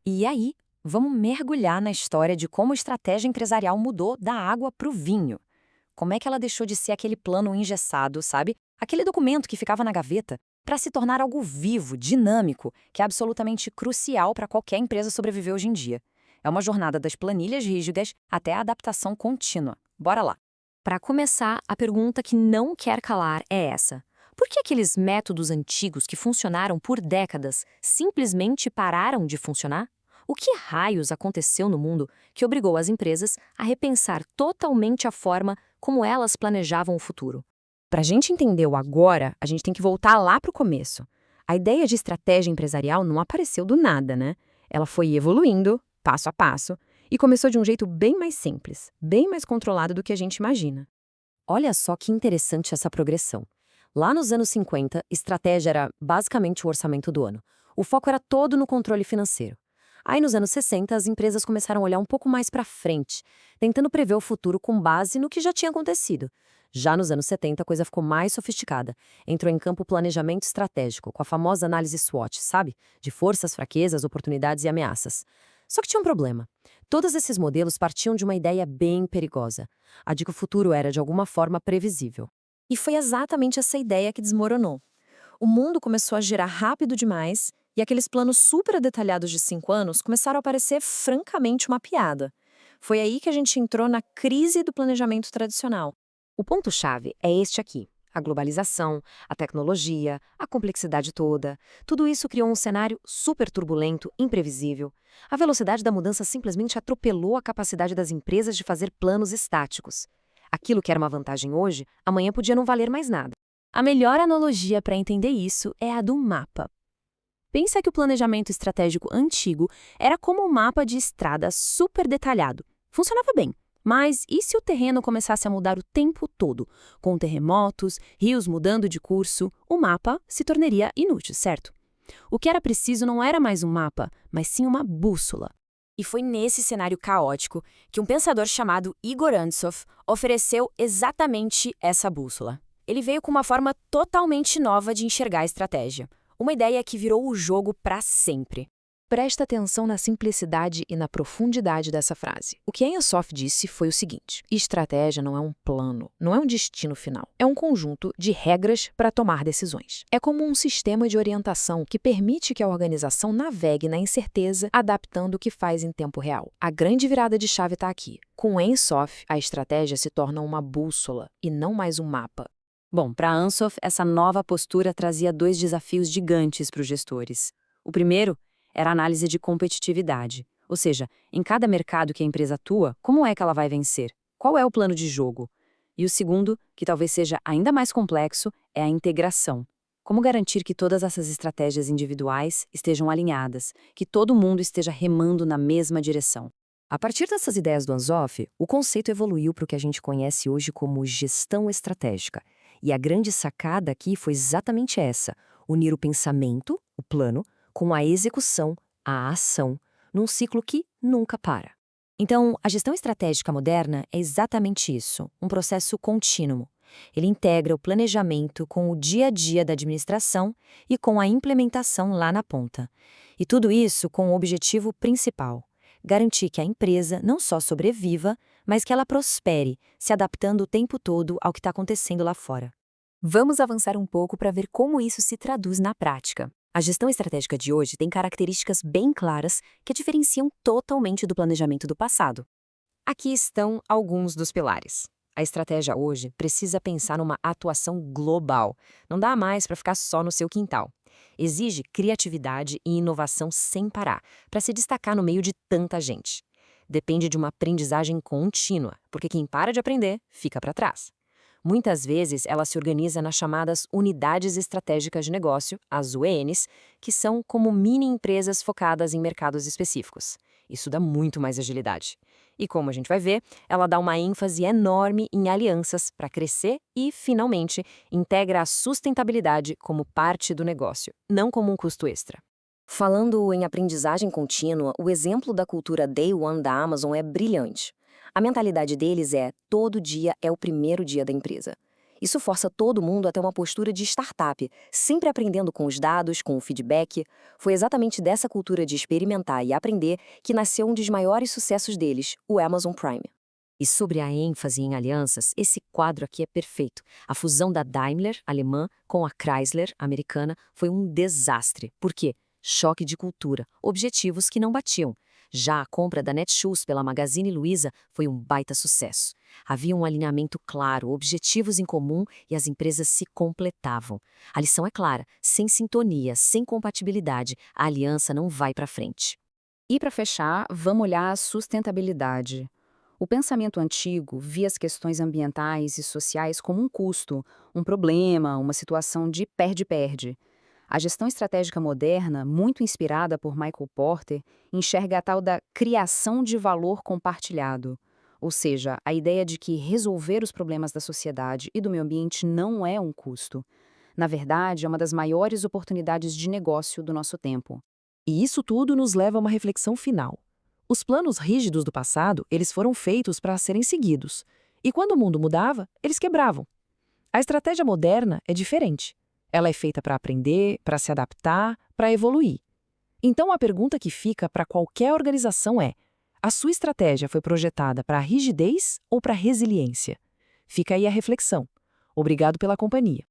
E aí, vamos mergulhar na história de como a estratégia empresarial mudou da água para o vinho. Como é que ela deixou de ser aquele plano engessado, sabe? Aquele documento que ficava na gaveta, para se tornar algo vivo, dinâmico, que é absolutamente crucial para qualquer empresa sobreviver hoje em dia. É uma jornada das planilhas rígidas até a adaptação contínua. Bora lá! Para começar, a pergunta que não quer calar é essa. Por que aqueles métodos antigos que funcionaram por décadas simplesmente pararam de funcionar? O que raios aconteceu no mundo que obrigou as empresas a repensar totalmente a forma como elas planejavam o futuro? Para a gente entender o agora, a gente tem que voltar lá para o começo. A ideia de estratégia empresarial não apareceu do nada, né? Ela foi evoluindo, passo a passo, e começou de um jeito bem mais simples, bem mais controlado do que a gente imagina. Olha só que interessante essa progressão. Lá nos anos 50, estratégia era basicamente o orçamento do ano. O foco era todo no controle financeiro. Aí nos anos 60, as empresas começaram a olhar um pouco mais para frente, tentando prever o futuro com base no que já tinha acontecido. Já nos anos 70, a coisa ficou mais sofisticada. Entrou em campo o planejamento estratégico, com a famosa análise SWOT, sabe? De forças, fraquezas, oportunidades e ameaças. Só que tinha um problema. Todos esses modelos partiam de uma ideia bem perigosa, a de que o futuro era de alguma forma previsível. E foi exatamente essa ideia que desmoronou. O mundo começou a girar rápido demais e aqueles planos super detalhados de 5 anos começaram a parecer francamente uma piada. Foi aí que a gente entrou na crise do planejamento tradicional. O ponto-chave é este aqui. A globalização, a tecnologia, a complexidade toda. Tudo isso criou um cenário super turbulento, imprevisível. A velocidade da mudança simplesmente atropelou a capacidade das empresas de fazer planos estáticos. Aquilo que era uma vantagem hoje, amanhã podia não valer mais nada. A melhor analogia para entender isso é a do mapa. Pensa que o planejamento estratégico antigo era como um mapa de estrada super detalhado. Funcionava bem. Mas e se o terreno começasse a mudar o tempo todo? Com terremotos, rios mudando de curso, o mapa se tornaria inútil, certo? O que era preciso não era mais um mapa, mas sim uma bússola. E foi nesse cenário caótico que um pensador chamado Igor Antsov ofereceu exatamente essa bússola. Ele veio com uma forma totalmente nova de enxergar a estratégia. Uma ideia que virou o jogo para sempre. Presta atenção na simplicidade e na profundidade dessa frase. O que Antsov disse foi o seguinte: estratégia não é um plano, não é um destino final. É um conjunto de regras para tomar decisões. É como um sistema de orientação que permite que a organização navegue na incerteza, adaptando o que faz em tempo real. A grande virada de chave está aqui. Com Antsov, a estratégia se torna uma bússola e não mais um mapa. Bom, para Antsov, essa nova postura trazia 2 desafios gigantes para os gestores. O primeiro era a análise de competitividade, ou seja, em cada mercado que a empresa atua, como é que ela vai vencer? Qual é o plano de jogo? E o segundo, que talvez seja ainda mais complexo, é a integração. Como garantir que todas essas estratégias individuais estejam alinhadas, que todo mundo esteja remando na mesma direção? A partir dessas ideias do Antsov, o conceito evoluiu para o que a gente conhece hoje como gestão estratégica. E a grande sacada aqui foi exatamente essa: unir o pensamento, o plano, com a execução, a ação, num ciclo que nunca para. Então, a gestão estratégica moderna é exatamente isso, um processo contínuo. Ele integra o planejamento com o dia a dia da administração e com a implementação lá na ponta. E tudo isso com o objetivo principal: garantir que a empresa não só sobreviva, mas que ela prospere, se adaptando o tempo todo ao que está acontecendo lá fora. Vamos avançar um pouco para ver como isso se traduz na prática. A gestão estratégica de hoje tem características bem claras que a diferenciam totalmente do planejamento do passado. Aqui estão alguns dos pilares. A estratégia hoje precisa pensar numa atuação global. Não dá mais para ficar só no seu quintal. Exige criatividade e inovação sem parar, para se destacar no meio de tanta gente. Depende de uma aprendizagem contínua, porque quem para de aprender fica para trás. Muitas vezes, ela se organiza nas chamadas Unidades Estratégicas de Negócio, as UENs, que são como mini-empresas focadas em mercados específicos. Isso dá muito mais agilidade. E como a gente vai ver, ela dá uma ênfase enorme em alianças para crescer e, finalmente, integra a sustentabilidade como parte do negócio, não como um custo extra. Falando em aprendizagem contínua, o exemplo da cultura Day One da Amazon é brilhante. A mentalidade deles é: todo dia é o primeiro dia da empresa. Isso força todo mundo a ter uma postura de startup, sempre aprendendo com os dados, com o feedback. Foi exatamente dessa cultura de experimentar e aprender que nasceu um dos maiores sucessos deles, o Amazon Prime. E sobre a ênfase em alianças, esse quadro aqui é perfeito. A fusão da Daimler, alemã, com a Chrysler, americana, foi um desastre. Por quê? Choque de cultura, objetivos que não batiam. Já a compra da Netshoes pela Magazine Luiza foi um baita sucesso. Havia um alinhamento claro, objetivos em comum e as empresas se completavam. A lição é clara: sem sintonia, sem compatibilidade, a aliança não vai para frente. E para fechar, vamos olhar a sustentabilidade. O pensamento antigo via as questões ambientais e sociais como um custo, um problema, uma situação de perde-perde. A gestão estratégica moderna, muito inspirada por Michael Porter, enxerga a tal da criação de valor compartilhado. Ou seja, a ideia de que resolver os problemas da sociedade e do meio ambiente não é um custo. Na verdade, é uma das maiores oportunidades de negócio do nosso tempo. E isso tudo nos leva a uma reflexão final. Os planos rígidos do passado, eles foram feitos para serem seguidos. E quando o mundo mudava, eles quebravam. A estratégia moderna é diferente. Ela é feita para aprender, para se adaptar, para evoluir. Então a pergunta que fica para qualquer organização é: a sua estratégia foi projetada para rigidez ou para resiliência? Fica aí a reflexão. Obrigado pela companhia.